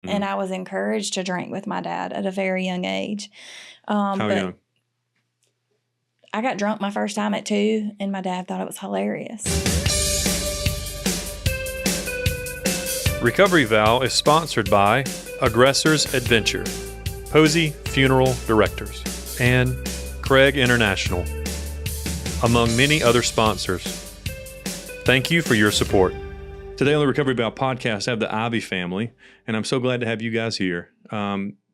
and I was encouraged to drink with my dad at a very young age. How but young? I got drunk my first time at 2, and my dad thought it was hilarious. Recovery Vow is sponsored by Aggressors Adventure, Posey Funeral Directors, and Craig International, among many other sponsors. Thank you for your support. Today on the Recovery Vow podcast, I have the Ivey family, and I'm so glad to have you guys here.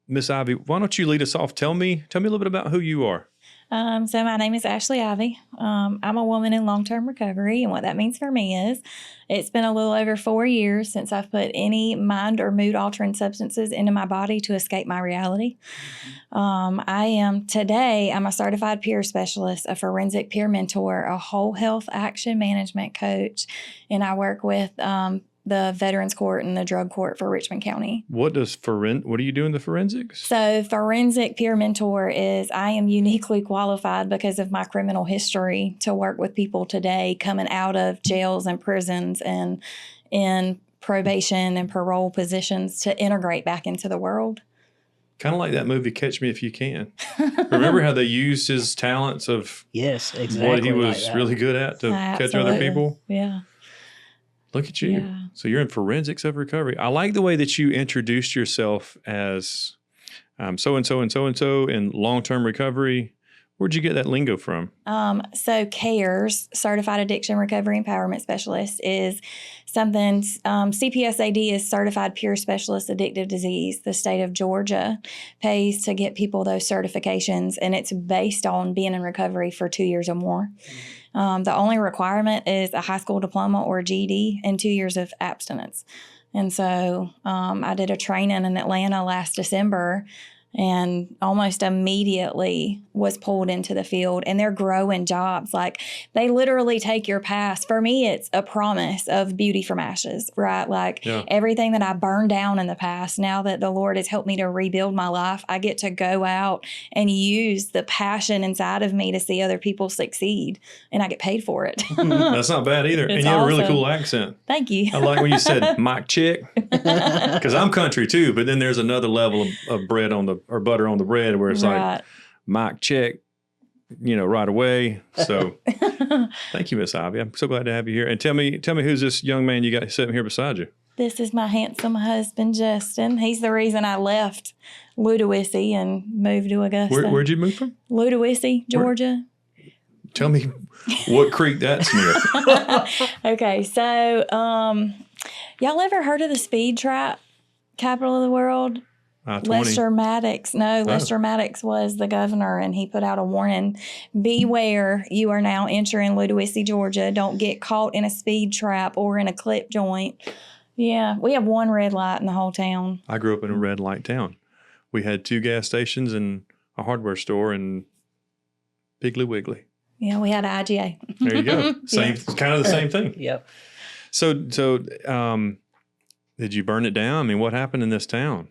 Miss Ivey, why don't you lead us off? Tell me a little bit about who you are. So my name is Ashley Ivey. I'm a woman in long-term recovery, and what that means for me is it's been a little over 4 years since I've put any mind or mood-altering substances into my body to escape my reality. I'm a certified peer specialist, a forensic peer mentor, a whole health action management coach, and I work with the Veterans Court and the Drug Court for Richmond County. What do you do in the forensics? So forensic peer mentor is I am uniquely qualified because of my criminal history to work with people today coming out of jails and prisons and in probation and parole positions to integrate back into the world. Kind of like that movie, Catch Me If You Can. Remember how they used his talents of yes, exactly what he was really good at to catch other people? Yeah. Look at you. Yeah. So you're in forensics of recovery. I like the way that you introduced yourself as so-and-so and so-and-so in long-term recovery. Where'd you get that lingo from? So CARES, Certified Addiction Recovery Empowerment Specialist, is something, CPSAD is Certified Peer Specialist Addictive Disease. The state of Georgia pays to get people those certifications, and it's based on being in recovery for 2 years or more. The only requirement is a high school diploma or a GED and 2 years of abstinence. And so I did a training in Atlanta last December and almost immediately was pulled into the field, and they're growing jobs. Like, they literally take your past. For me, it's a promise of beauty from ashes, right? Like, everything that I burned down in the past, now that the Lord has helped me to rebuild my life, I get to go out and use the passion inside of me to see other people succeed, and I get paid for it. That's not bad either. And you have a really cool accent. Thank you. I like when you said mic check, because I'm country too, but then there's another level of bread on the or butter on the bread where it's like mic check, right away. So thank you, Miss Ivey. I'm so glad to have you here. And tell me who's this young man you got sitting here beside you? This is my handsome husband, Justin. He's the reason I left Ludowici and moved to Augusta. Where'd you move from? Ludowici, Georgia. Tell me what creek that's near. Okay, so y'all ever heard of the speed trap, capital of the world? Lester Maddox. No, Lester Maddox was the governor, and he put out a warning. Beware, you are now entering Ludowici, Georgia. Don't get caught in a speed trap or in a clip joint. Yeah, we have one red light in the whole town. I grew up in a red light town. We had 2 gas stations and a hardware store and Piggly Wiggly. Yeah, we had IGA. There you go. Kind of the same thing. Yep. So, did you burn it down? I mean, what happened in this town?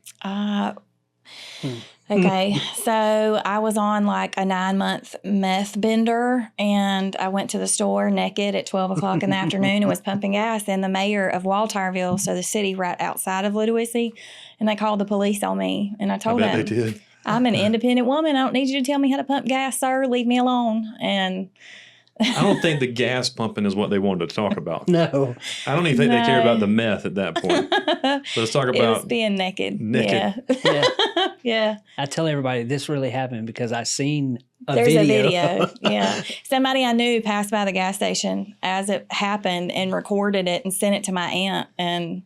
Okay, so I was on like a 9-month meth bender, and I went to the store naked at 12 o'clock in the afternoon and was pumping gas. And the mayor of Walterville, so the city right outside of Ludowici, and they called the police on me. And I told them, they did. I'm an independent woman. I don't need you to tell me how to pump gas, sir. Leave me alone. And I don't think the gas pumping is what they wanted to talk about. No. I don't even think they care about the meth at that point. Let's talk about it was being naked. Yeah. Yeah. I tell everybody this really happened because I seen There's a video. Yeah. Somebody I knew passed by the gas station as it happened and recorded it and sent it to my aunt. And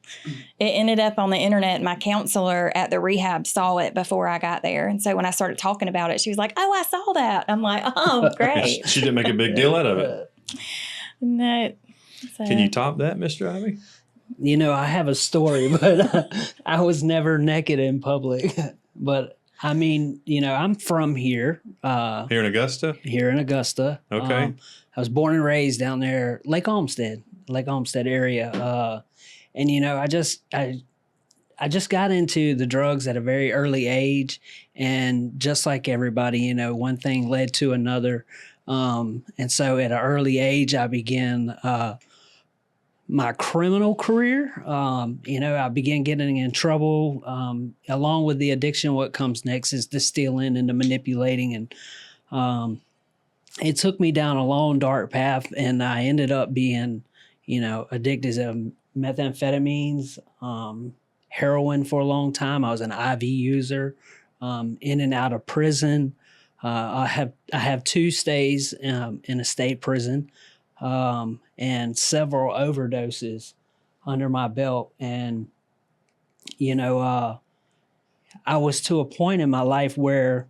it ended up on the internet. My counselor at the rehab saw it before I got there. And so when I started talking about it, she was like, "Oh, I saw that." I'm like, "Oh, great." She didn't make a big deal out of it. No. So. Can you top that, Mr. Ivey? I have a story, but I was never naked in public. But I mean, I'm from here. Here in Augusta? Here in Augusta. Okay. I was born and raised down there, Lake Olmsted area. And, I just got into the drugs at a very early age. And just like everybody, one thing led to another. And so at an early age, I began my criminal career. I began getting in trouble. Along with the addiction, what comes next is the stealing and the manipulating. And it took me down a long, dark path, and I ended up being, addicted to methamphetamines, heroin for a long time. I was an Ivey user, in and out of prison. I have 2 stays in a state prison, and several overdoses under my belt. And I was to a point in my life where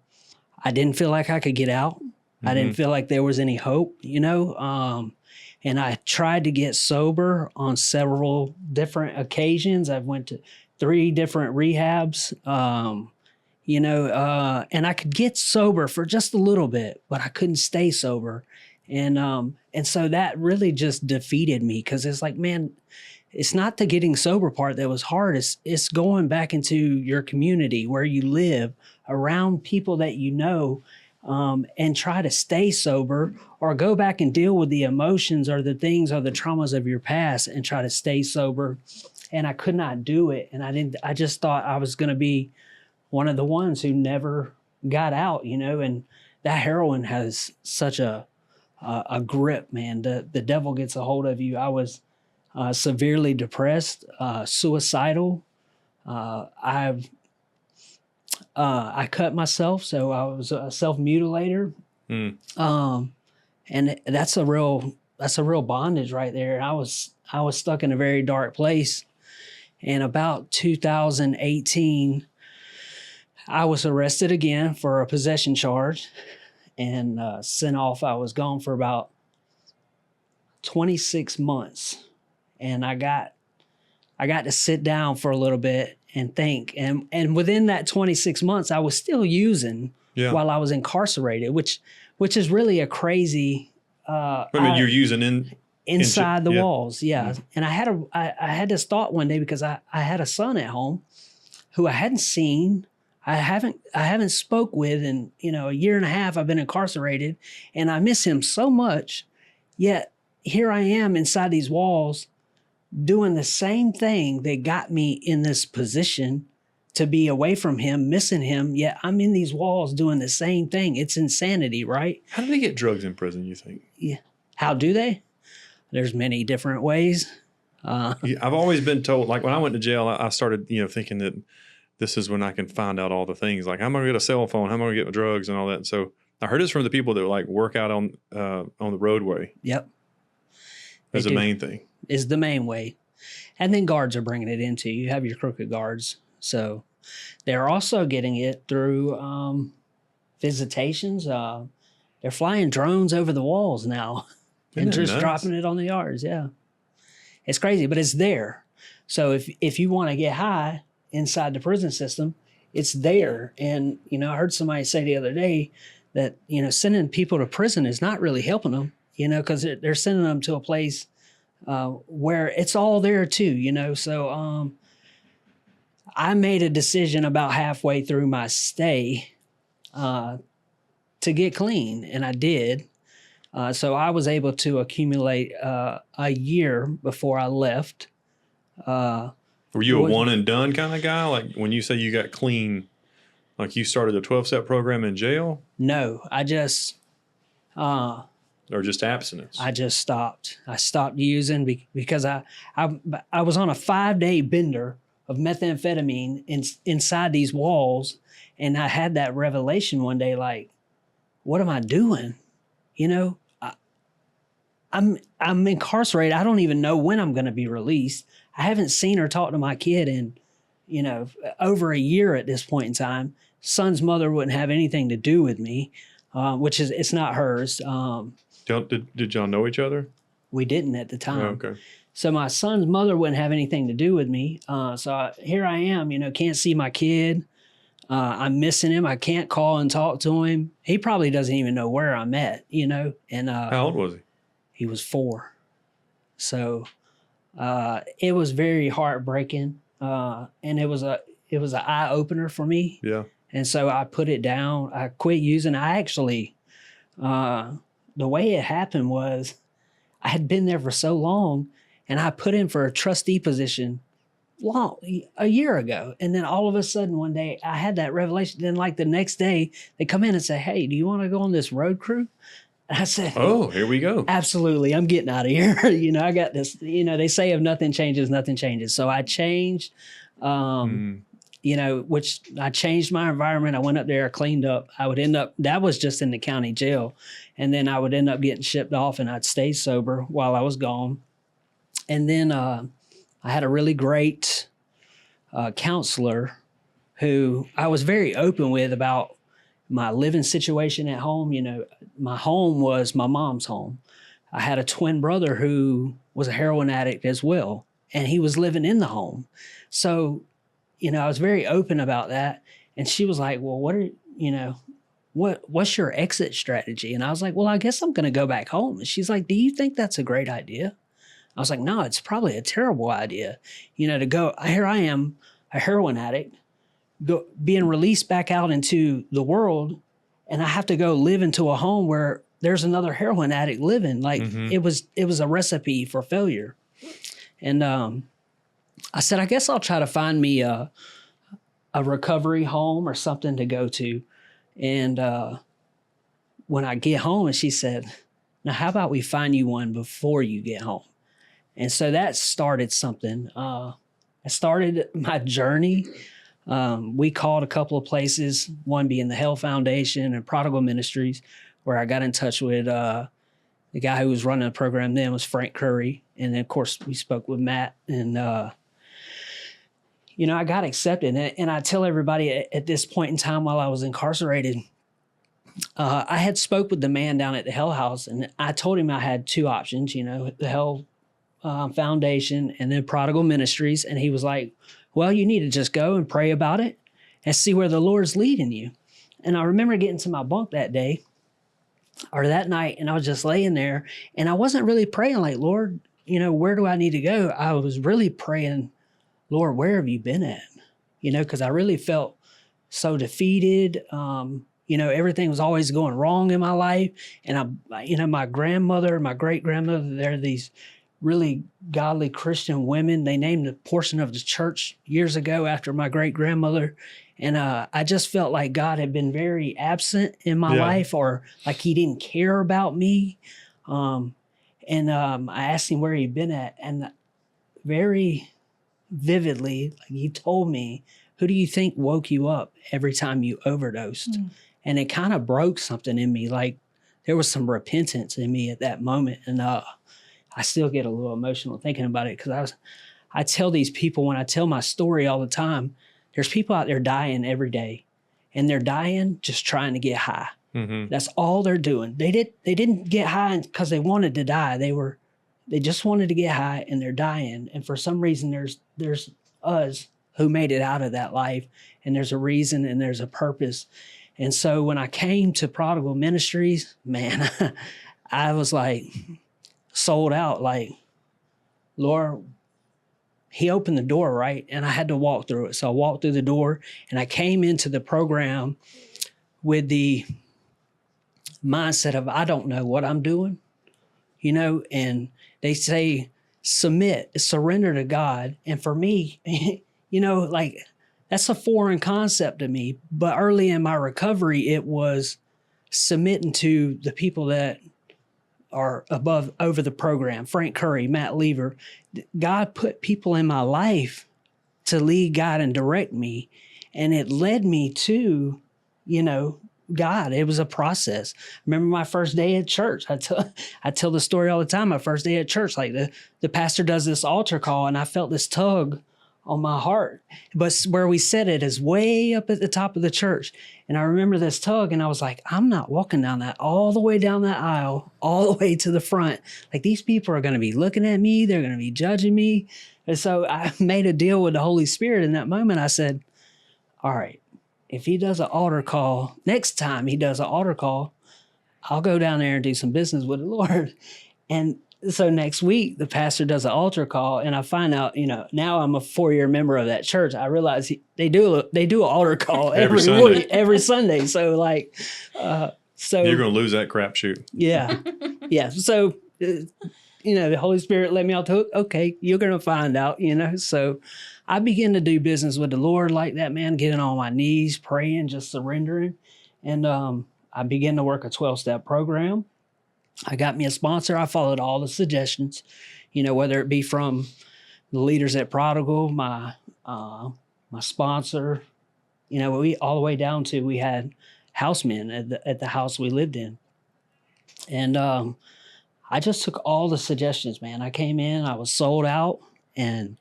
I didn't feel like I could get out. I didn't feel like there was any hope, and I tried to get sober on several different occasions. I went to 3 different rehabs, and I could get sober for just a little bit, but I couldn't stay sober. And so that really just defeated me, because it's like, man, it's not the getting sober part that was hard. It's going back into your community where you live, around people that you know, and try to stay sober, or go back and deal with the emotions or the things or the traumas of your past and try to stay sober. And I could not do it. And I just thought I was going to be one of the ones who never got out, and that heroin has such a grip, man. The devil gets a hold of you. I was severely depressed, suicidal. I cut myself, so I was a self-mutilator. And that's a real bondage right there. I was stuck in a very dark place. And about 2018, I was arrested again for a possession charge and sent off. I was gone for about 26 months. And I got to sit down for a little bit and think. And within that 26 months, I was still using while I was incarcerated, which is really a crazy. You're using inside the walls, yeah. And I had this thought one day, because I had a son at home who I hadn't seen. I haven't spoke with in a year and a half. I've been incarcerated, and I miss him so much. Yet here I am inside these walls, doing the same thing that got me in this position to be away from him, missing him. Yet I'm in these walls doing the same thing. It's insanity, right? How do they get drugs in prison, you think? Yeah. How do they? There's many different ways. I've always been told, like when I went to jail, I started, thinking that this is when I can find out all the things, like how am I gonna get a cell phone, how am I gonna get drugs and all that. And so I heard this from the people that like work out on the roadway. Yep. As the main thing. Is the main way. And then guards are bringing it into you. You have your crooked guards. So they're also getting it through visitations. They're flying drones over the walls now and just dropping it on the yards. Yeah. It's crazy, but it's there. So if you want to get high inside the prison system, it's there. And, I heard somebody say the other day that, sending people to prison is not really helping them, because they're sending them to a place where it's all there too, So I made a decision about halfway through my stay to get clean, and I did. So I was able to accumulate a year before I left. Were you a one and done kind of guy? Like when you say you got clean, like you started a 12-step program in jail? No, I just... or just abstinence? I just stopped. I stopped using because I was on a 5-day bender of methamphetamine inside these walls, and I had that revelation one day, like, what am I doing? I'm incarcerated. I don't even know when I'm going to be released. I haven't seen or talked to my kid in, over a year at this point in time. Son's mother wouldn't have anything to do with me, it's not hers. Did y'all know each other? We didn't at the time. Oh, okay. So my son's mother wouldn't have anything to do with me. Here I am, can't see my kid. I'm missing him. I can't call and talk to him. He probably doesn't even know where I'm at, And how old was he? He was 4. So it was very heartbreaking, and it was an eye opener for me. Yeah. And so I put it down. I quit using. I actually, the way it happened was, I had been there for so long, And I put in for a trustee position a year ago. And then all of a sudden one day I had that revelation. Then like the next day they come in and say, hey, do you want to go on this road crew? And I said, oh, here we go. Absolutely. I'm getting out of here. I got this, they say if nothing changes, nothing changes. So I changed, which I changed my environment. I went up there, cleaned up. I would end up, that was just in the county jail. And then I would end up getting shipped off and I'd stay sober while I was gone. And then I had a really great counselor who I was very open with about my living situation at home. My home was my mom's home. I had a twin brother who was a heroin addict as well, and he was living in the home. So, I was very open about that. And she was like, well, what's your exit strategy? And I was like, well, I guess I'm going to go back home. And she's like, do you think that's a great idea? I was like, no, it's probably a terrible idea, to go, here I am, a heroin addict, being released back out into the world, and I have to go live into a home where there's another heroin addict living. Like it was a recipe for failure. And I said, I guess I'll try to find me a recovery home or something to go to. And when I get home, and she said, now how about we find you one before you get home? And so that started something. I started my journey. We called a couple of places, one being the Hell Foundation and Prodigal Ministries, where I got in touch with the guy who was running the program then was Frank Curry. And then, of course, we spoke with Matt. And, I got accepted. And I tell everybody at this point in time while I was incarcerated, I had spoke with the man down at the Hell House, and I told him I had two options, the Hell Foundation and then Prodigal Ministries. And he was like, well, you need to just go and pray about it and see where the Lord's leading you. And I remember getting to my bunk that day or that night, and I was just laying there, and I wasn't really praying like, Lord, where do I need to go? I was really praying, Lord, where have you been at? Because I really felt so defeated. Everything was always going wrong in my life. And my grandmother, my great grandmother, they're these really godly Christian women. They named a portion of the church years ago after my great grandmother. And I just felt like God had been very absent in my life, or like he didn't care about me. I asked him where he'd been at, and very vividly, like he told me, who do you think woke you up every time you overdosed? And it kind of broke something in me. Like there was some repentance in me at that moment. And I still get a little emotional thinking about it, because I tell these people, when I tell my story all the time, there's people out there dying every day, and they're dying just trying to get high. That's all they're doing. They didn't get high because they wanted to die. They just wanted to get high, and they're dying. And for some reason, there's us who made it out of that life, and there's a reason and there's a purpose. And so when I came to Prodigal Ministries, man, I was like sold out, like, Lord, he opened the door, right? And I had to walk through it. So I walked through the door, and I came into the program with the mindset of, I don't know what I'm doing, and they say, surrender to God. And for me, like that's a foreign concept to me. But early in my recovery, it was submitting to the people that are over the program, Frank Curry, Matt Lever. God put people in my life to lead, guide, and direct me. And it led me to, God. It was a process. I remember my first day at church. I tell the story all the time. My first day at church, like the pastor does this altar call, and I felt this tug on my heart. But where we set it is way up at the top of the church. And I remember this tug, and I was like, I'm not walking down that, all the way down that aisle, all the way to the front. Like, these people are going to be looking at me. They're going to be judging me. And so I made a deal with the Holy Spirit in that moment. I said, all right, if he does an altar call, next time he does an altar call, I'll go down there and do some business with the Lord. And so next week, the pastor does an altar call, and I find out, now I'm a 4-year member of that church. I realize they do an altar call every Sunday. Every Sunday. So so you're going to lose that crapshoot. Yeah. Yeah. So the Holy Spirit let me off the hook. Okay, you're going to find out, So I began to do business with the Lord like that, man, getting on my knees, praying, just surrendering. And I began to work a 12-step program. I got me a sponsor. I followed all the suggestions, whether it be from the leaders at Prodigal, my sponsor, we all the way down to we had housemen at the house we lived in. And I just took all the suggestions, man. I came in, I was sold out, and,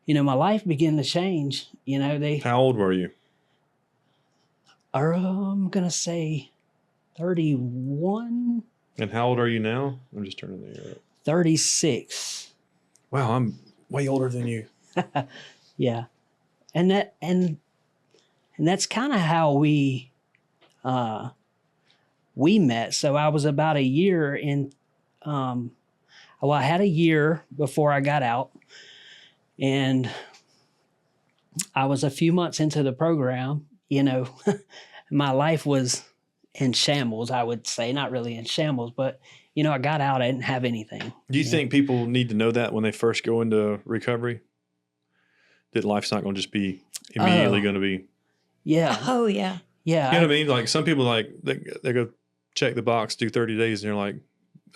my life began to change. How old were you? I'm going to say 31. And how old are you now? I'm just turning the year up. 36. Wow, I'm way older than you. Yeah. And that's kind of how we met. So I was about a year in, I had a year before I got out, and I was a few months into the program. My life was in shambles, I would say. Not really in shambles, but, I got out, I didn't have anything. Do you think people need to know that when they first go into recovery? That life's not going to just be immediately going to be. Yeah. Oh, yeah. Yeah. You know what I mean? Like some people, they go check the box, do 30 days, and they're like,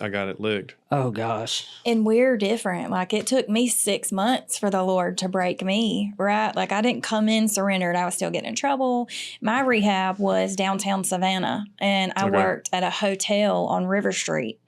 I got it licked. Oh, gosh. And we're different. Like, it took me 6 months for the Lord to break me, right? Like, I didn't come in surrendered. I was still getting in trouble. My rehab was downtown Savannah, and I worked at a hotel on River Street.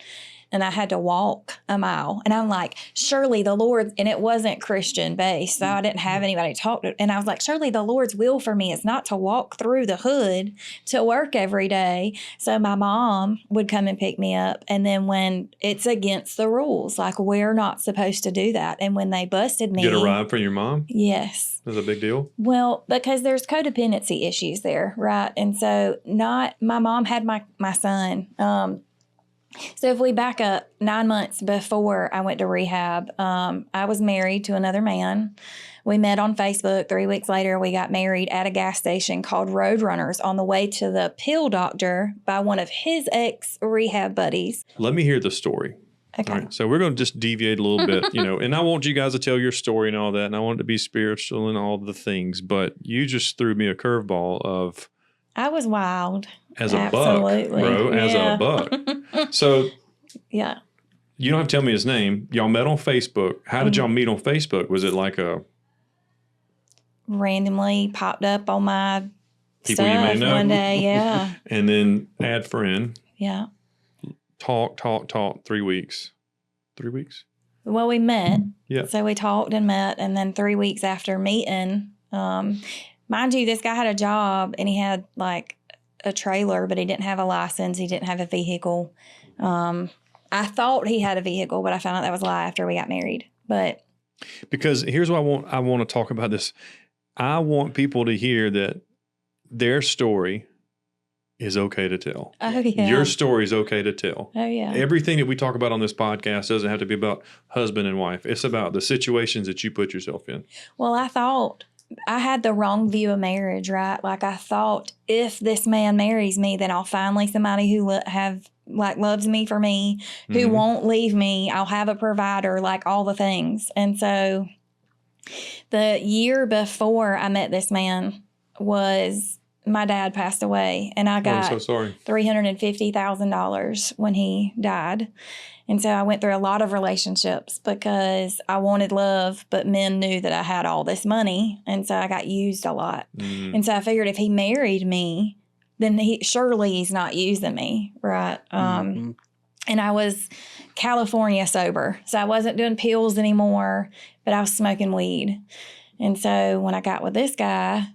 And I had to walk a mile. And I'm like, surely the Lord, and it wasn't Christian based, so I didn't have anybody to talk to. And I was like, surely the Lord's will for me is not to walk through the hood to work every day. So my mom would come and pick me up. And then when it's against the rules, like we're not supposed to do that. And when they busted me. Get a ride from your mom? Yes. That's a big deal? Well, because there's codependency issues there, right? And so my mom had my son. So if we back up 9 months before I went to rehab, I was married to another man. We met on Facebook. 3 weeks later, we got married at a gas station called Roadrunners on the way to the pill doctor by one of his ex-rehab buddies. Let me hear the story. Okay. All right, so we're going to just deviate a little bit, and I want you guys to tell your story and all that, and I want it to be spiritual and all the things, but you just threw me a curveball of... I was wild. As a Absolutely. buck, bro, as a buck. So, yeah. You don't have to tell me his name. Y'all met on Facebook. How did y'all meet on Facebook? Was it like a... Randomly popped up on my people stuff you may know. One day, yeah. And then add friend. Yeah. Talk, 3 weeks. 3 weeks? Well, we met. Yeah. So we talked and met, and then 3 weeks after meeting, mind you, this guy had a job, and he had like a trailer, but he didn't have a license. He didn't have a vehicle. I thought he had a vehicle, but I found out that was a lie after we got married. But because here's what I want to talk about this. I want people to hear that their story is okay to tell. oh yeah, Your story is okay to tell. oh yeah, Everything that we talk about on this podcast doesn't have to be about husband and wife. It's about the situations that you put yourself in. Well, I thought I had the wrong view of marriage, right? Like I thought if this man marries me, then I'll finally somebody who loves me for me, who won't leave me. I'll have a provider, like all the things. And so the year before I met this man was my dad passed away, and I got I'm so sorry. $350,000 when he died. And so I went through a lot of relationships because I wanted love, but men knew that I had all this money. And so I got used a lot. And so I figured if he married me, then he's not using me, right? And I was California sober. So I wasn't doing pills anymore, but I was smoking weed. And so when I got with this guy,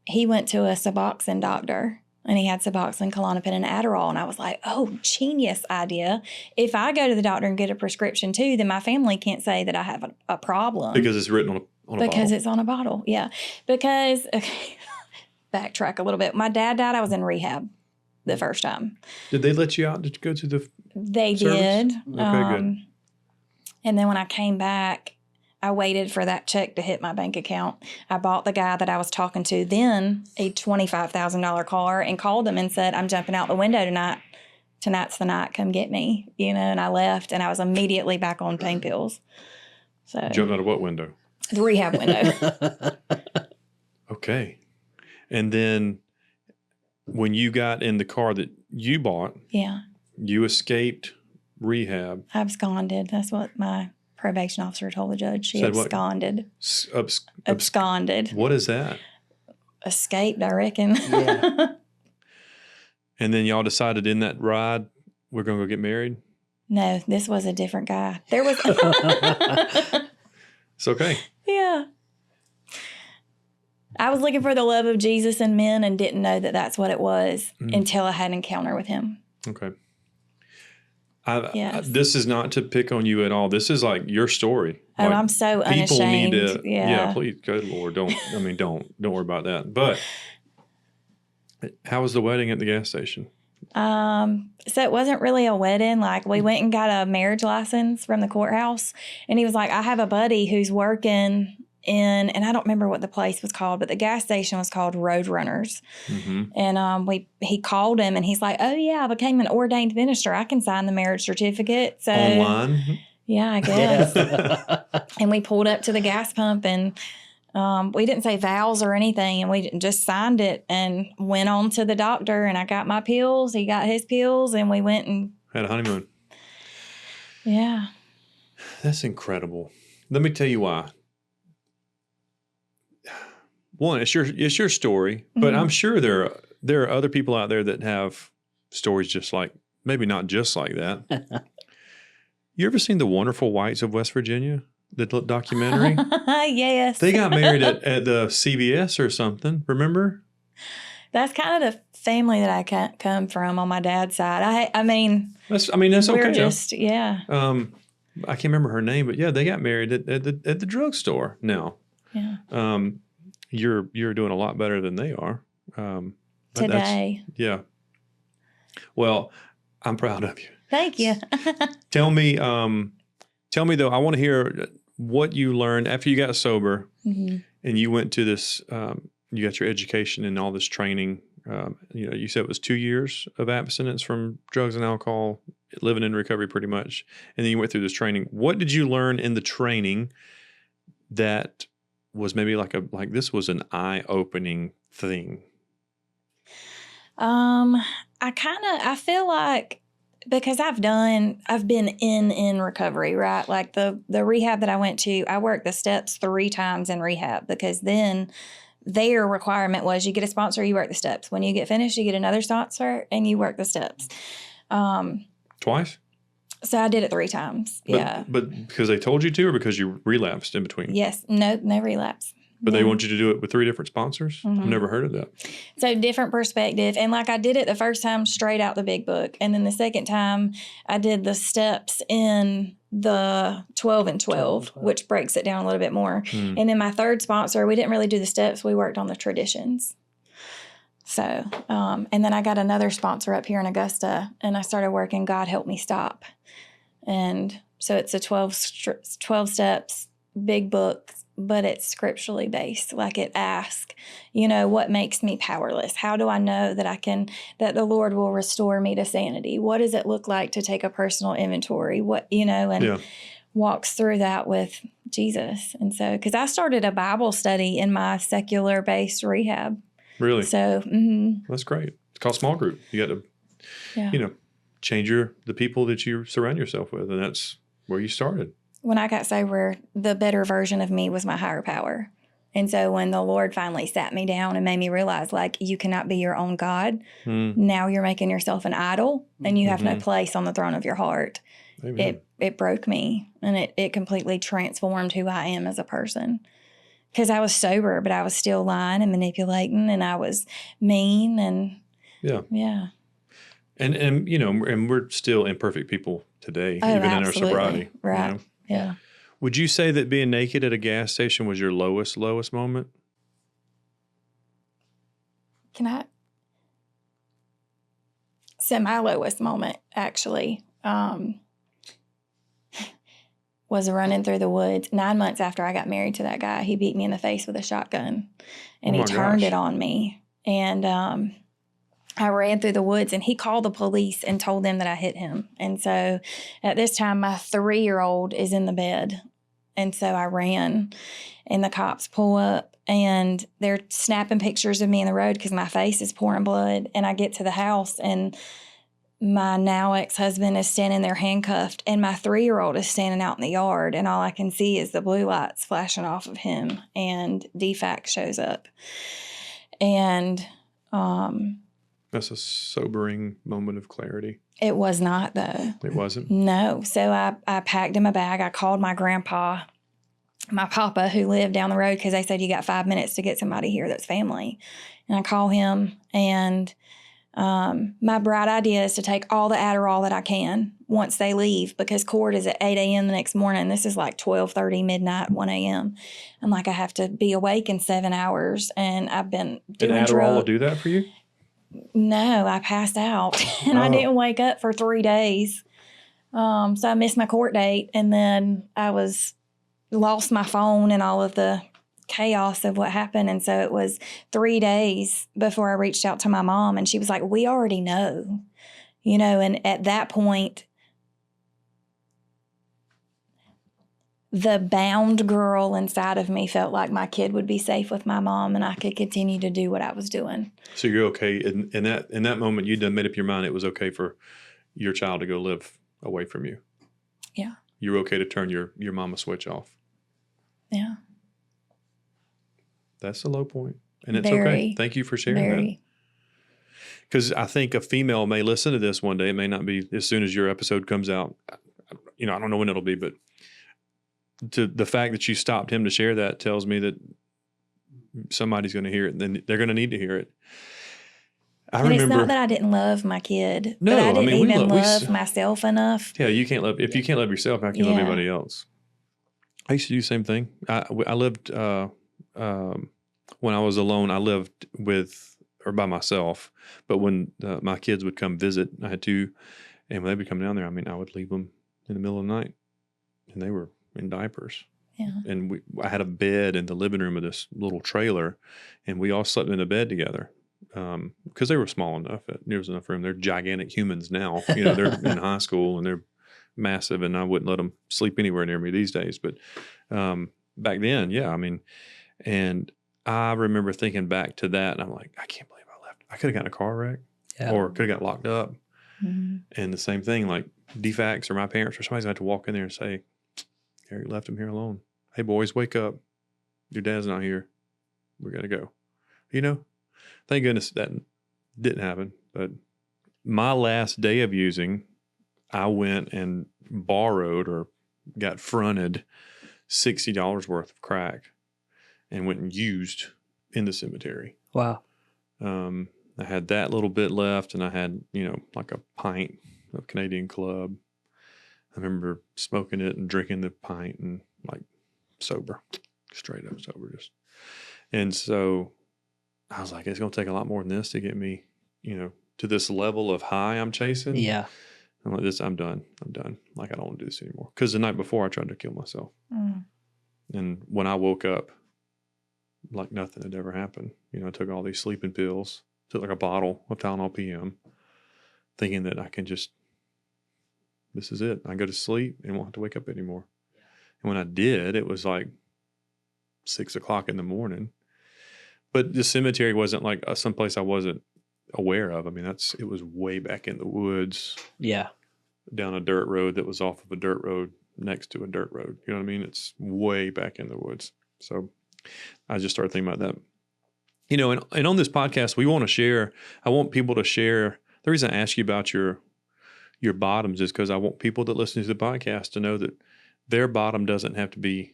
he went to a Suboxone doctor, and he had Suboxone, Klonopin, and Adderall. And I was like, oh, genius idea. If I go to the doctor and get a prescription too, then my family can't say that I have a problem. Because it's written on a bottle. Because it's on a bottle, yeah. Because, okay, backtrack a little bit. My dad died. I was in rehab the first time. Did they let you out to go to the They service? did. Okay, good. And then when I came back, I waited for that check to hit my bank account. I bought the guy that I was talking to then a $25,000 car and called him and said, I'm jumping out the window tonight. tonight's the night, come get me, and I left, and I was immediately back on pain pills. So Jumped out of what window? the rehab window. Okay. And then when you got in the car that you bought, Yeah. you escaped rehab. I absconded. That's what my probation officer told the judge. She Said what? absconded. Absconded. What is that? Escaped, I reckon. Yeah. And then y'all decided in that ride, we're going to go get married? No, this was a different guy. There was. It's okay. Yeah. I was looking for the love of Jesus in men and didn't know that that's what it was until I had an encounter with him. Okay. Yes. This is not to pick on you at all. This is like your story. Oh, Like, I'm so people unashamed. need to, Yeah. please, good Lord, don't worry about that. But how was the wedding at the gas station? So it wasn't really a wedding. Like, we went and got a marriage license from the courthouse, and he was like, I have a buddy who's working in, and I don't remember what the place was called, but the gas station was called Roadrunners. Mm-hmm. And he called him, and he's like, oh yeah, I became an ordained minister. I can sign the marriage certificate. So Online? yeah, I guess. Yeah. And we pulled up to the gas pump, and we didn't say vows or anything, and we just signed it and went on to the doctor, and I got my pills, he got his pills, and we went and Had a honeymoon. yeah. That's incredible. Let me tell you why. One, it's your story, but I'm sure there are other people out there that have stories just like, maybe not just like that. You ever seen The Wonderful Whites of West Virginia? The documentary? Yes. They got married at the CBS or something. Remember? That's kind of the family that I come from on my dad's side. I mean, That's we're okay. just, yeah. I can't remember her name, but yeah, they got married at the drugstore. Now, Yeah. You're doing a lot better than they are. But Today. Yeah. Well, I'm proud of you. Thank you. Tell me though, I want to hear what you learned after you got sober Mm-hmm. and you went to this, you got your education and all this training. You said it was 2 years of abstinence from drugs and alcohol, living in recovery pretty much. And then you went through this training. What did you learn in the training that was maybe like this was an eye-opening thing? I feel like, because I've been in recovery, right? Like the rehab that I went to, I worked the steps 3 times in rehab, because then their requirement was you get a sponsor, you work the steps. When you get finished, you get another sponsor and you work the steps. Twice? So I did it 3 times. Yeah. But because they told you to, or because you relapsed in between? Yes. No relapse. But they want you to do it with 3 different sponsors? Mm-hmm. I've never heard of that. So different perspective. And like, I did it the first time straight out the big book. And then the second time I did the steps in the 12 and 12, which breaks it down a little bit more. And then my third sponsor, we didn't really do the steps. We worked on the traditions. So, and then I got another sponsor up here in Augusta, and I started working God Help Me Stop. And so it's a 12 steps, big book, but it's scripturally based. Like, it asks, what makes me powerless? How do I know that the Lord will restore me to sanity? What does it look like to take a personal inventory? Walks through that with Jesus. And so, because I started a Bible study in my secular based rehab. Really? So, That's great. It's called small group. You got to, change the people that you surround yourself with. And that's where you started. When I got sober, the better version of me was my higher power. And so when the Lord finally sat me down and made me realize, like, you cannot be your own God. Now you're making yourself an idol, and you have no place on the throne of your heart. Amen. It broke me, and it completely transformed who I am as a person. Because I was sober, but I was still lying and manipulating, and I was mean, and yeah. And we're still imperfect people today, even in our sobriety. Right. Yeah. Would you say that being naked at a gas station was your lowest moment? So my lowest moment, actually, was running through the woods 9 months after I got married to that guy. He beat me in the face with a shotgun, and he turned it on me. And I ran through the woods, and he called the police and told them that I hit him. And so at this time, my 3-year-old is in the bed. And so I ran, and the cops pull up, and they're snapping pictures of me in the road because my face is pouring blood. And I get to the house, and my now ex-husband is standing there handcuffed, and my 3-year-old is standing out in the yard, and all I can see is the blue lights flashing off of him, and DFAC shows up. And that's a sobering moment of clarity. it was not, though. It wasn't? No. So I packed him a bag. I called my grandpa, my papa, who lived down the road, because they said, you got 5 minutes to get somebody here that's family. And I call him, and my bright idea is to take all the Adderall that I can once they leave, because court is at 8 a.m. the next morning. This is like 12:30, midnight, 1 a.m. I'm like, I have to be awake in 7 hours, and I've been doing And Adderall will do that for you? No, I passed out, and I didn't wake up for 3 days. So I missed my court date, and then I lost my phone and all of the chaos of what happened. And so it was 3 days before I reached out to my mom, and she was like, we already know, and at that point, the bound girl inside of me felt like my kid would be safe with my mom, and I could continue to do what I was doing. So you're okay. In that moment, you'd done made up your mind it was okay for your child to go live away from you. Yeah. You were okay to turn your mama switch off. Yeah. That's a low point. And it's Very, okay. Thank you for sharing that. Because I think a female may listen to this one day. It may not be as soon as your episode comes out. I don't know when it'll be, but the fact that you stopped him to share that tells me that somebody's going to hear it, and then they're going to need to hear it. I remember, it's not that I didn't love my kid, no, but I didn't even we love myself enough. Yeah, you can't love, if you can't love yourself, how can you love anybody else? I used to do the same thing. I lived, when I was alone, I lived by myself, but when my kids would come visit, I had to, and when they would come down there, I would leave them in the middle of the night, and they were in diapers. Yeah. And I had a bed in the living room of this little trailer, and we all slept in the bed together because they were small enough. There was enough room. They're gigantic humans now. They're in high school, and they're massive, and I wouldn't let them sleep anywhere near me these days. But back then, yeah, and I remember thinking back to that, and I'm like, I can't believe I left. I could have gotten a car wreck or could have got locked up. Mm-hmm. And the same thing, like DFACs or my parents or somebody's going to have to walk in there and say, Eric left him here alone. Hey, boys, wake up. Your dad's not here. We got to go. Thank goodness that didn't happen. But my last day of using, I went and borrowed or got fronted $60 worth of crack and went and used in the cemetery. Wow. I had that little bit left, and I had, like a pint of Canadian Club. I remember smoking it and drinking the pint and like sober, straight up sober. And so I was like, it's going to take a lot more than this to get me, to this level of high I'm chasing. Yeah. I'm like, I'm done. Like, I don't want to do this anymore. Because the night before I tried to kill myself. Mm. And when I woke up, like nothing had ever happened. I took all these sleeping pills, took like a bottle of Tylenol PM, thinking that I can just, this is it. I go to sleep and won't have to wake up anymore. Yeah. And when I did, it was like 6 o'clock in the morning. But the cemetery wasn't like someplace I wasn't aware of. It was way back in the woods. Yeah. Down a dirt road that was off of a dirt road next to a dirt road. You know what I mean? It's way back in the woods. So I just started thinking about that. And on this podcast, I want people to share. The reason I ask you about your bottoms is because I want people that listen to the podcast to know that their bottom doesn't have to be,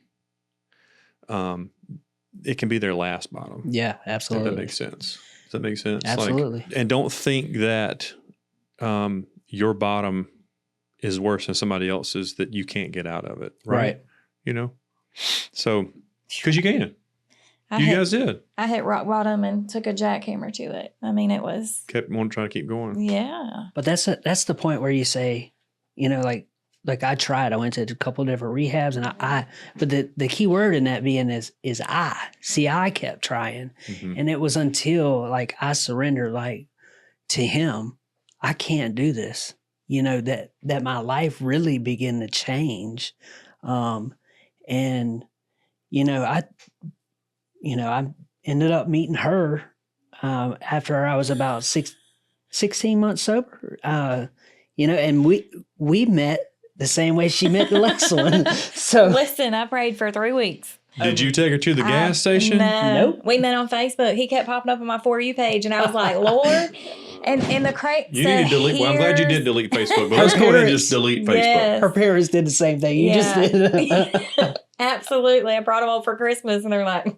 it can be their last bottom. Yeah, absolutely. If that makes sense. Does that make sense? Absolutely. And don't think that your bottom is worse than somebody else's, that you can't get out of it. Right. So, because you can. You guys did. I hit rock bottom and took a jackhammer to it. It was... Kept on trying to keep going. Yeah. But that's the point where you say, like I tried. I went to a couple of different rehabs, and but the key word in that being is I. See, I kept trying. Mm-hmm. And it was until like I surrendered, like, to him, I can't do this. That my life really began to change. And, I ended up meeting her after I was about 16 months sober. And we met the same way she met the next one. So Listen, I prayed for 3 weeks. Did you take her to the gas station? No. Nope. We met on Facebook. He kept popping up on my For You page, and I was like, Lord. And the crazy. You need to delete. Well, I'm glad you did delete Facebook, but let's go ahead and just delete Facebook. Yes. her parents did the same thing. You just did. Absolutely. I brought them over for Christmas, and they're like,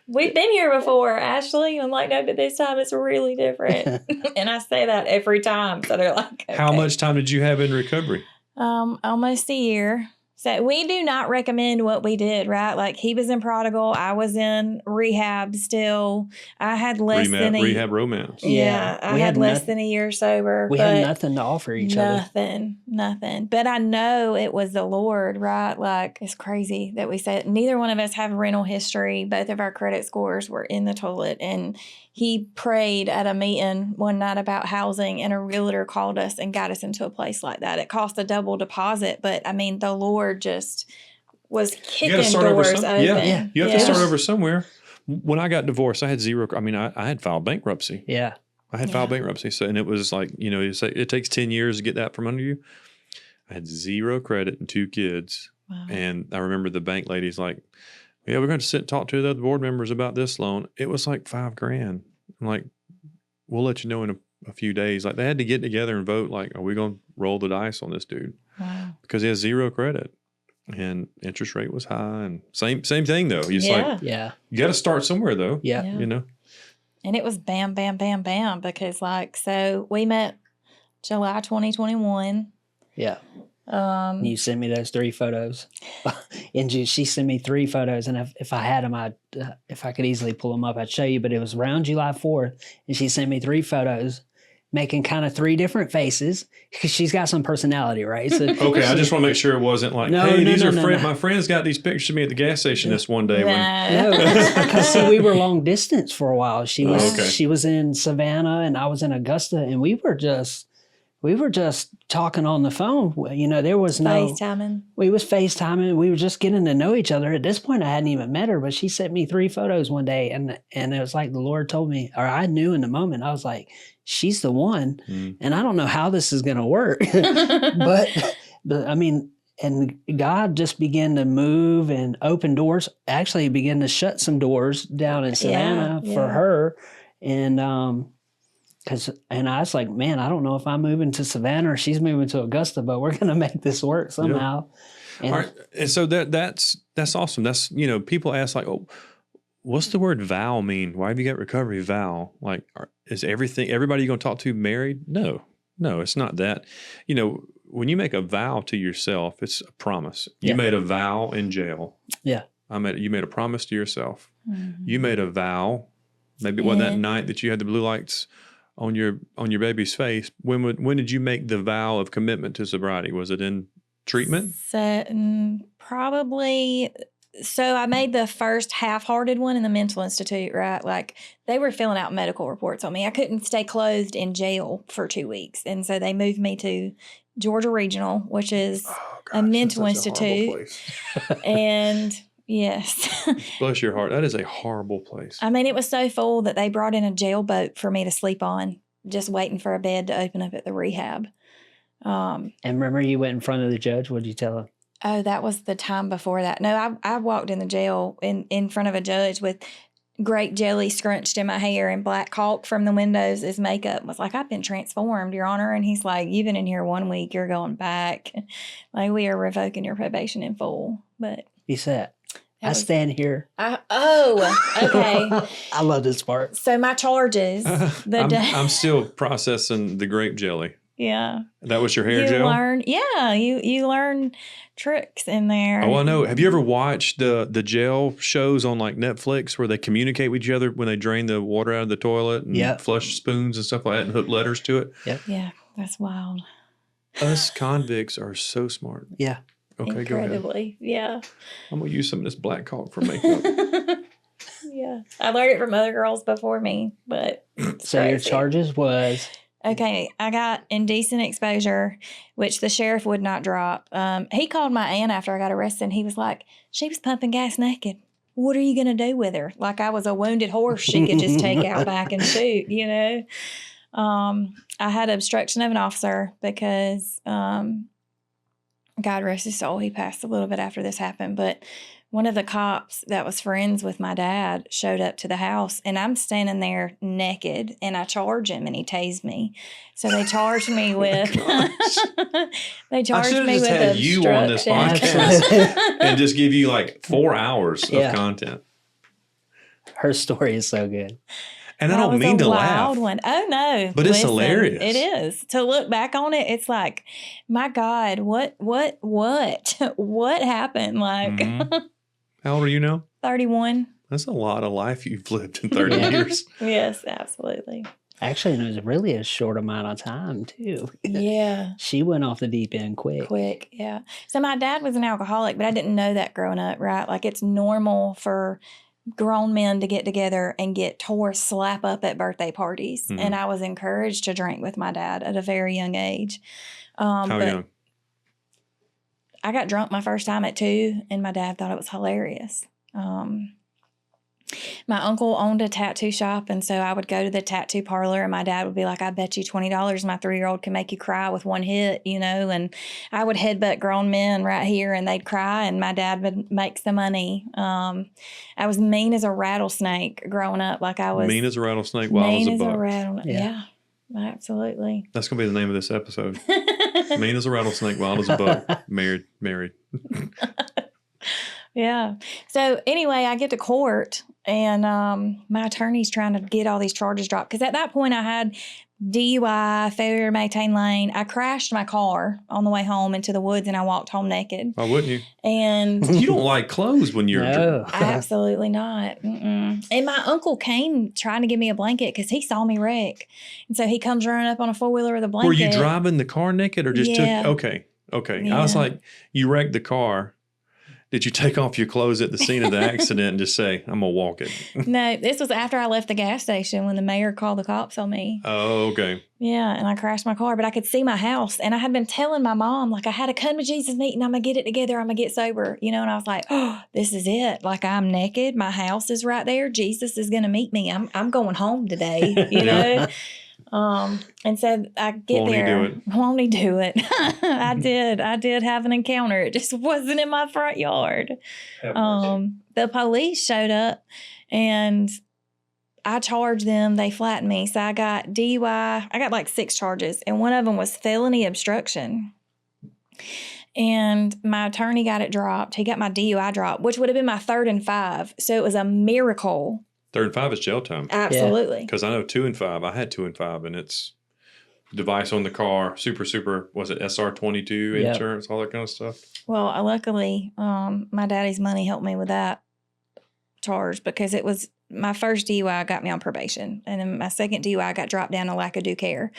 we've been here before, Ashley. I'm like, no, but this time it's really different. And I say that every time. So they're like, okay. How much time did you have in recovery? Almost a year. So we do not recommend what we did, right? Like he was in Prodigal. I was in rehab still. I had less than a rehab romance. Yeah, I had less than a year sober. We had nothing to offer each other. Nothing. But I know it was the Lord, right? Like it's crazy that we said neither one of us have rental history. Both of our credit scores were in the toilet. And he prayed at a meeting one night about housing, and a realtor called us and got us into a place like that. It cost a double deposit, but I mean, the Lord just was kicking doors open. Yeah. You have to start over somewhere. When I got divorced, I had zero. I mean, I had filed bankruptcy. Yeah. I had filed bankruptcy. So, and it was like, you say it takes 10 years to get that from under you. I had zero credit and 2 kids. Wow. And I remember the bank lady's like, yeah, we're going to sit and talk to the other board members about this loan. It was like $5,000. I'm like, we'll let you know in a few days. Like they had to get together and vote. Like, are we going to roll the dice on this dude? Wow. Because he has zero credit and interest rate was high and same thing though. He's like, you got to start somewhere though. Yeah. And it was bam, bam, bam, bam. Because so we met July 2021. Yeah. You sent me those 3 photos, and she sent me 3 photos. And if I had them, if I could easily pull them up, I'd show you. But it was around July 4th, and she sent me 3 photos, making kind of 3 different faces because she's got some personality, right? So okay, I just want to make sure it wasn't like, my friends got these pictures of me at the gas station this one day. No, because see, we were long distance for a while. She was in Savannah, and I was in Augusta, and we were just talking on the phone. There was no FaceTiming. We was FaceTiming. We were just getting to know each other. At this point, I hadn't even met her, but she sent me 3 photos one day, and it was like the Lord told me, or I knew in the moment. I was like, she's the one, and I don't know how this is going to work, but I mean, and God just began to move and open doors. Actually, began to shut some doors down in Savannah for her, and and I was like, man, I don't know if I'm moving to Savannah or she's moving to Augusta, but we're going to make this work somehow. Yeah. All right. And so that's awesome. That's, people ask like, oh, what's the word vow mean? Why have you got recovery vow? Like, is everybody you're going to talk to married? No, it's not that. When you make a vow to yourself, it's a promise. You made a vow in jail. Yeah. You made a promise to yourself. Mm-hmm. You made a vow. Maybe it wasn't that night that you had the blue lights on your baby's face. When did you make the vow of commitment to sobriety? Was it in treatment? So probably. So I made the first half-hearted one in the mental institute, right? Like they were filling out medical reports on me. I couldn't stay closed in jail for 2 weeks. And so they moved me to Georgia Regional, which is a mental institute. And yes. Bless your heart. That is a horrible place. I mean, it was so full that they brought in a jail boat for me to sleep on, just waiting for a bed to open up at the rehab. And remember you went in front of the judge? What did you tell him? Oh, that was the time before that. No, I walked in the jail in front of a judge with grape jelly scrunched in my hair and black caulk from the windows as makeup. Was like, I've been transformed, Your Honor. And he's like, you've been in here 1 week. You're going back. Like, we are revoking your probation in full. But he said, I stand here. Okay. I love this part. So my charges. I'm still processing the grape jelly. Yeah. That was your hair gel? You learn tricks in there. Oh, I know. Have you ever watched the gel shows on like Netflix where they communicate with each other when they drain the water out of the toilet and flush spoons and stuff like that and hook letters to it? Yep. Yeah, that's wild. Us convicts are so smart. Yeah. Okay, incredibly. go ahead. Yeah. I'm going to use some of this black caulk for makeup. Yeah. Yeah. I learned it from other girls before me, but So your charges was? Okay, I got indecent exposure, which the sheriff would not drop. He called my aunt after I got arrested, and he was like, she was pumping gas naked. What are you going to do with her? Like I was a wounded horse she could just take out back and shoot, you know? I had obstruction of an officer because, God rest his soul, he passed a little bit after this happened, but one of the cops that was friends with my dad showed up to the house, and I'm standing there naked, and I charge him, and he tased me. So they charged me with they charged me with had you on this podcast and just give you like 4 hours of content. Her story is so good. And I don't mean to laugh. One. Oh no. But it's hilarious. It is. To look back on it, it's like, my God, what happened? Like How old are you now? 31. That's a lot of life you've lived in 30 years. Yes, absolutely. Actually, it was really a short amount of time, too. Yeah. She went off the deep end quick. Yeah. So my dad was an alcoholic, but I didn't know that growing up, right? Like it's normal for grown men to get together and get tore slap up at birthday parties. Mm-hmm. And I was encouraged to drink with my dad at a very young age. How young? I got drunk my first time at 2, and my dad thought it was hilarious. My uncle owned a tattoo shop, and so I would go to the tattoo parlor, and my dad would be like, I bet you $20 my 3-year-old can make you cry with one hit, you know, and I would headbutt grown men right here, and they'd cry, and my dad would make some money. I was mean as a rattlesnake growing up. Like I was mean as a rattlesnake, wild as a buck. Yeah, absolutely. That's going to be the name of this episode. Mean as a rattlesnake, wild as a buck, married. Yeah. So anyway, I get to court, and my attorney's trying to get all these charges dropped. Because at that point, I had DUI, failure to maintain lane. I crashed my car on the way home into the woods, and I walked home naked. Why wouldn't you? And you don't like clothes when you're No. Absolutely not. Mm-mm. And my uncle came trying to give me a blanket because he saw me wreck. And so he comes running up on a 4-wheeler with a blanket. Were you driving the car naked or just Yeah. took? Okay. Yeah. I was like, you wrecked the car. Did you take off your clothes at the scene of the accident and just say, I'm going to walk it? No, this was after I left the gas station when the mayor called the cops on me. Oh, okay. Yeah, and I crashed my car, but I could see my house. And I had been telling my mom, like, I had a Come to Jesus meeting. I'm going to get it together. I'm going to get sober. You know, and I was like, oh, this is it. Like, I'm naked. My house is right there. Jesus is going to meet me. I'm going home today, you know? And so I get there. Won't he do it? I did have an encounter. It just wasn't in my front yard. The police showed up, and I charged them. They flattened me. So I got DUI. I got like 6 charges, and one of them was felony obstruction. And my attorney got it dropped. He got my DUI dropped, which would have been my 3rd and 5. So it was a miracle. 3rd and 5 is jail time. Absolutely. Because I know 2 and 5. I had 2 and 5, and it's device on the car, super, was it SR22 insurance, all that kind of stuff? Well, luckily, my daddy's money helped me with that charge because it was my first DUI got me on probation. And then my second DUI got dropped down to lack of due care.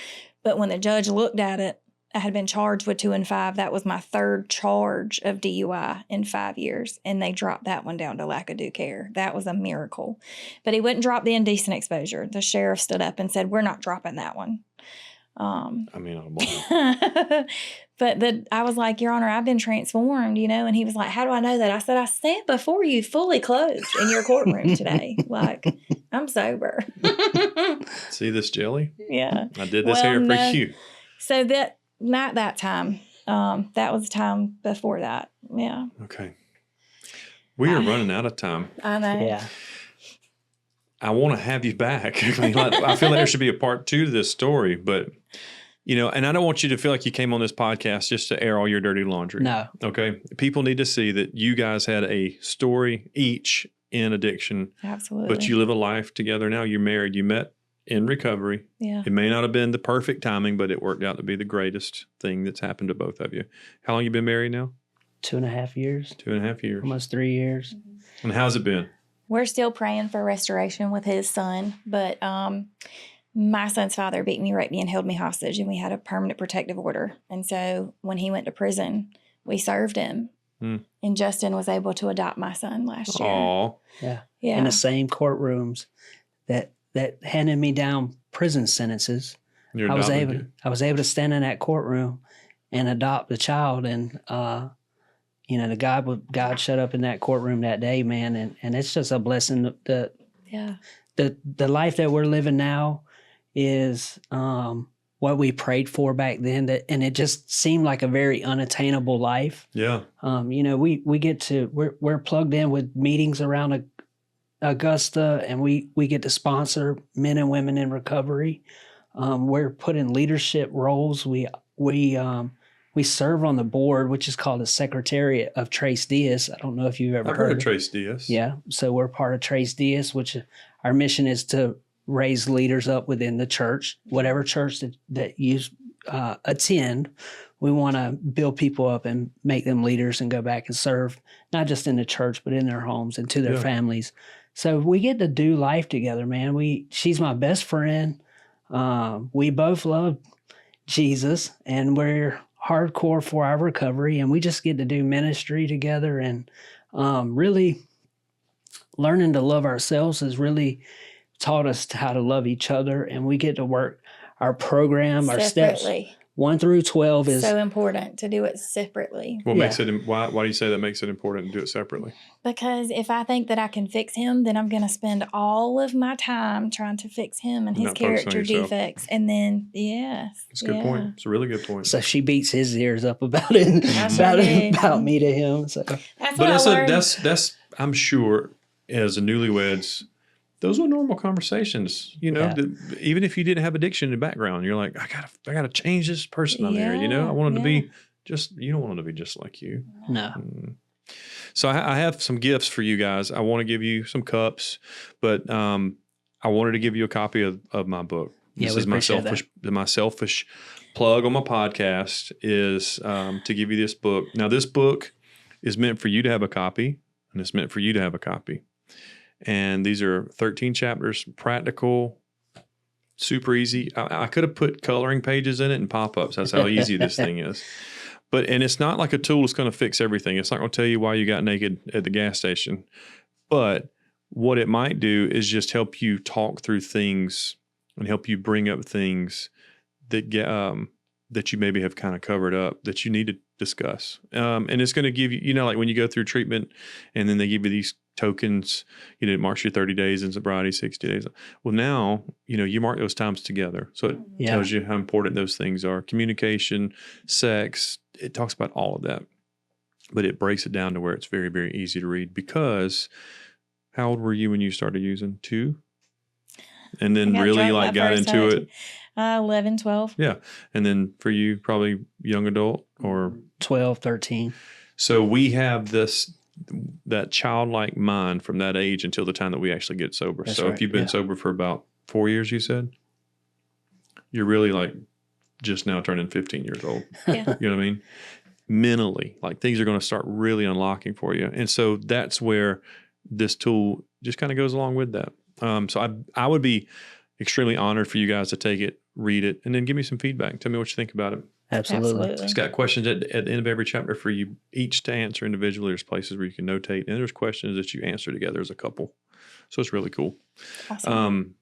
But when the judge looked at it, I had been charged with 2 and 5. That was my 3rd charge of DUI in 5 years. And they dropped that one down to lack of due care. That was a miracle. But he wouldn't drop the indecent exposure. The sheriff stood up and said, we're not dropping that one. I mean, I don't blame But I was like, Your Honor, I've been transformed, you know? And he was like, how do I know that? I said, I stand before you fully clothed in your courtroom today. Like, I'm sober. See this jelly? Yeah. I did this hair for you. So that, not that time. That was the time before that. Yeah. Okay. We are running out of time. I know. Yeah. I want to have you back. I mean, I feel like there should be a part 2 to this story, but you know, and I don't want you to feel like you came on this podcast just to air all your dirty laundry. No. Okay. People need to see that you guys had a story each in addiction. Absolutely. But you live a life together now. You're married. You met in recovery. Yeah. It may not have been the perfect timing, but it worked out to be the greatest thing that's happened to both of you. How long you been married now? 2.5 years. 2.5 years. Almost 3 years. And how's it been? We're still praying for restoration with his son, but my son's father beat me, raped me, and held me hostage, and we had a permanent protective order. And so when he went to prison, we served him. And Justin was able to adopt my son last year. Aw. Yeah. Yeah. In the same courtrooms that handed me down prison sentences. You're I was adopting able to stand in that courtroom and adopt the child, and God showed up in that courtroom that day, man, and it's just a blessing. The life that we're living now is what we prayed for back then, and it just seemed like a very unattainable life. Yeah. We get to we're plugged in with meetings around Augusta, and we get to sponsor men and women in recovery. We're put in leadership roles. We serve on the board, which is called the Secretariat of Trace Diaz. I don't know if you've ever I've heard of Trace Diaz. Yeah. So we're part of Trace Diaz, which our mission is to raise leaders up within the church, whatever church that you attend. We want to build people up and make them leaders and go back and serve, not just in the church, but in their homes and to their families. So we get to do life together, man. She's my best friend. We both love Jesus, and we're hardcore for our recovery, and we just get to do ministry together, and really learning to love ourselves has really taught us how to love each other, and we get to work our program, our steps 1 through 12 is so important to do it separately. What makes it? Why do you say that makes it important to do it separately? Because if I think that I can fix him, then I'm going to spend all of my time trying to fix him and his character defects. And then, It's a good point. It's a really good point. So she beats his ears up about it, about me to him. So that's what I learned. That's I'm sure as a newlyweds, those were normal conversations. Even if you didn't have addiction in the background, you're like, I gotta change this person on there. I want him to be just. You don't want him to be just like you. No. So I have some gifts for you guys. I want to give you some cups, but I wanted to give you a copy of my book. This is my selfish plug on my podcast is to give you this book. Now, this book is meant for you to have a copy, and it's meant for you to have a copy. And these are 13 chapters, practical, super easy. I could have put coloring pages in it and pop-ups. That's how easy this thing is. And it's not like a tool that's going to fix everything. It's not going to tell you why you got naked at the gas station. But what it might do is just help you talk through things and help you bring up things that that you maybe have kind of covered up that you need to discuss. And it's going to give you, like when you go through treatment and then they give you these tokens, it marks your 30 days in sobriety, 60 days. Well, now, you mark those times together. So it tells you how important those things are. Communication, sex, it talks about all of that. But it breaks it down to where it's very, very easy to read because how old were you when you started using? 2? And then really got into it? 11, 12. Yeah. And then for you, probably young adult or? 12, 13. So we have that childlike mind from that age until the time that we actually get sober. That's right. If you've been sober for about 4 years, you said, you're really like just now turning 15 years old. Yeah. You know what I mean? Mentally, like things are going to start really unlocking for you. And so that's where this tool just kind of goes along with that. So I would be extremely honored for you guys to take it, read it, and then give me some feedback. Tell me what you think about it. Absolutely. It's got questions at the end of every chapter for you each to answer individually. There's places where you can notate, and there's questions that you answer together as a couple. So it's really cool. Awesome.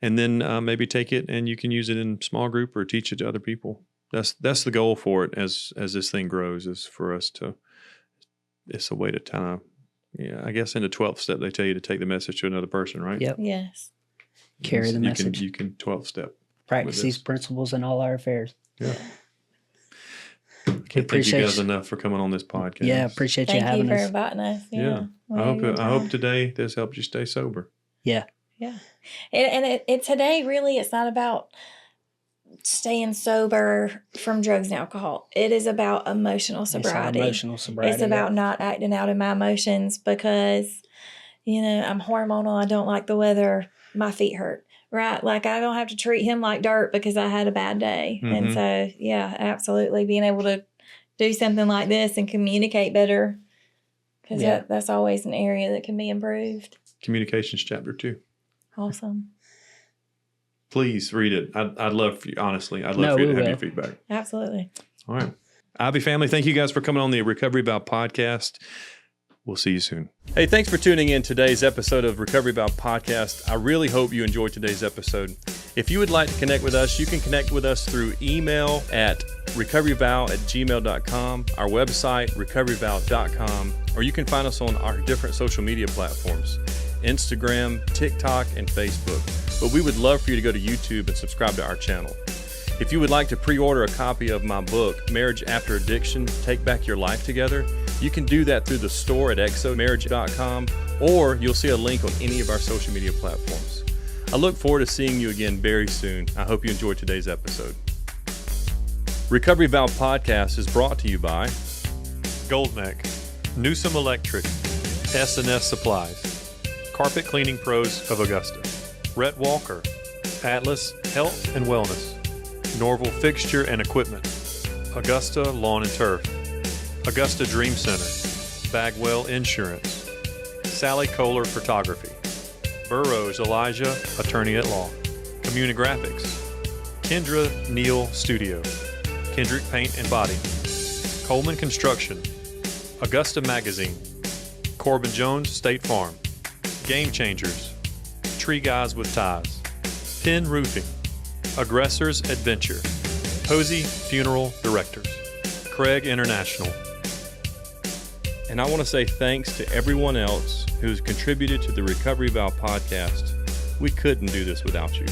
And then maybe take it and you can use it in small group or teach it to other people. That's the goal for it as this thing grows, is for us to, it's a way to kind of, I guess in the 12th step, they tell you to take the message to another person, right? Yep. Yes. Carry the message. You can 12 step. Practice these principles in all our affairs. Yeah. I can't thank you guys enough for coming on this podcast. Yeah, appreciate you having us. Thank you for inviting us. Yeah. I hope today this helped you stay sober. Yeah. Yeah. And today, really, it's not about staying sober from drugs and alcohol. It is about emotional sobriety. It's about not acting out in my emotions because, I'm hormonal. I don't like the weather. My feet hurt. Right. Like I don't have to treat him like dirt because I had a bad day. Mm-hmm. And so, yeah, absolutely. Being able to do something like this and communicate better because that's always an area that can be improved. Communications chapter 2. Awesome. Please read it. I'd love for you, honestly. I'd love for you to have your feedback. Absolutely. All right. Ivey family, thank you guys for coming on the Recovery Valve podcast. We'll see you soon. Hey, thanks for tuning in today's episode of Recovery Valve Podcast. I really hope you enjoyed today's episode. If you would like to connect with us, you can connect with us through email at recoveryvalve@gmail.com, our website, recoveryvalve.com, or you can find us on our different social media platforms, Instagram, TikTok, and Facebook. But we would love for you to go to YouTube and subscribe to our channel. If you would like to pre-order a copy of my book, Marriage After Addiction, Take Back Your Life Together, you can do that through the store at exomarriage.com, or you'll see a link on any of our social media platforms. I look forward to seeing you again very soon. I hope you enjoyed today's episode. Recovery Valve Podcast is brought to you by Goldneck, Newsom Electric, S&S Supplies, Carpet Cleaning Pros of Augusta, Rhett Walker, Atlas Health and Wellness, Norval Fixture and Equipment, Augusta Lawn and Turf, Augusta Dream Center, Bagwell Insurance, Sally Kohler Photography, Burroughs Elijah, Attorney at Law, Communigraphics, Kendra Neal Studio, Kendrick Paint and Body, Coleman Construction, Augusta Magazine, Corbin Jones State Farm, Game Changers, Tree Guys with Ties, Penn Roofing, Aggressors Adventure, Posey Funeral Directors, Craig International. And I want to say thanks to everyone else who's contributed to the Recovery Valve podcast. We couldn't do this without you.